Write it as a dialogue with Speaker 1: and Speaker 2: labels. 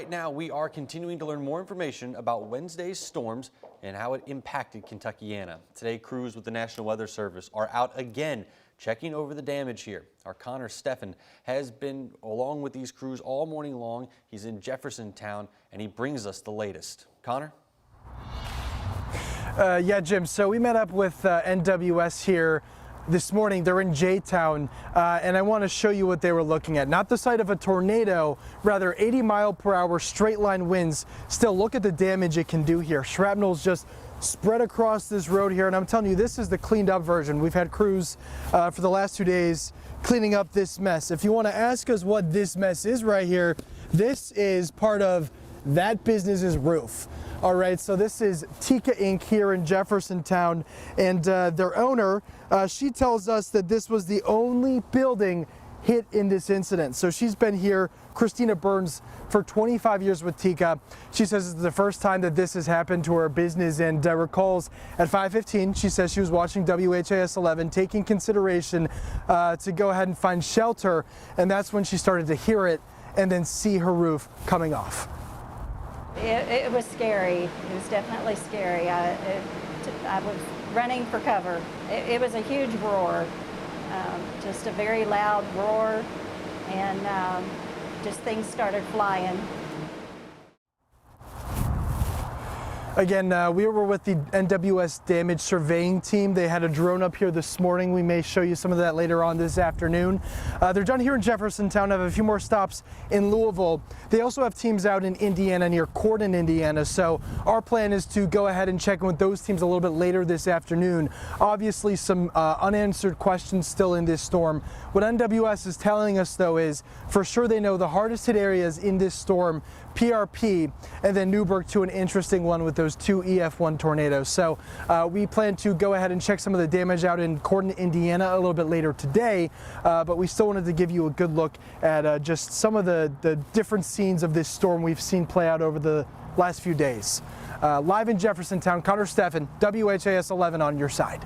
Speaker 1: Right now, we are continuing to learn more information about Wednesday's storms and how it impacted Kentuckiana. Today, crews with the National Weather Service are out again checking over the damage here. Our Connor Steffen has been along with these crews all morning long. He's in Jeffersontown and he brings us the latest. Connor?
Speaker 2: Yeah, Jim. So we met up with NWS here this morning. They're in J-Town, and I want to show you what they were looking at. Not the site of a tornado, rather 80-mile-per-hour straight-line winds. Still, look at the damage it can do here. Shrapnel's just spread across this road here, and I'm telling you, this is the cleaned-up version. We've had crews for the last 2 days cleaning up this mess. If you want to ask us what this mess is right here, this is part of that business's roof. All right, so this is Tika Inc. here in Jeffersontown, and their owner, she tells us that this was the only building hit in this incident. So she's been here, Christina Burns, for 25 years with Tika. She says it's the first time that this has happened to her business, and recalls at 5:15, she says she was watching WHAS 11, taking consideration to go ahead and find shelter, and that's when she started to hear it and then see her roof coming off.
Speaker 3: It was scary. It was definitely scary. I was running for cover. It was a huge roar, just a very loud roar, and just things started flying.
Speaker 2: Again, we were with the NWS damage surveying team. They had a drone up here this morning. We may show you some of that later on this afternoon. They're done here in Jeffersontown, have a few more stops in Louisville. They also have teams out in Indiana, near Corden, Indiana. So our plan is to go ahead and check in with those teams a little bit later this afternoon. Obviously, some unanswered questions still in this storm. What NWS is telling us, though, is for sure they know the hardest hit areas in this storm, PRP, and then Newburgh, to an interesting one with those 2 EF1 tornadoes. So we plan to go ahead and check some of the damage out in Corden, Indiana a little bit later today, but we still wanted to give you a good look at just some of the different scenes of this storm we've seen play out over the last few days. Live in Jeffersontown, Connor Steffen, WHAS 11 on your side.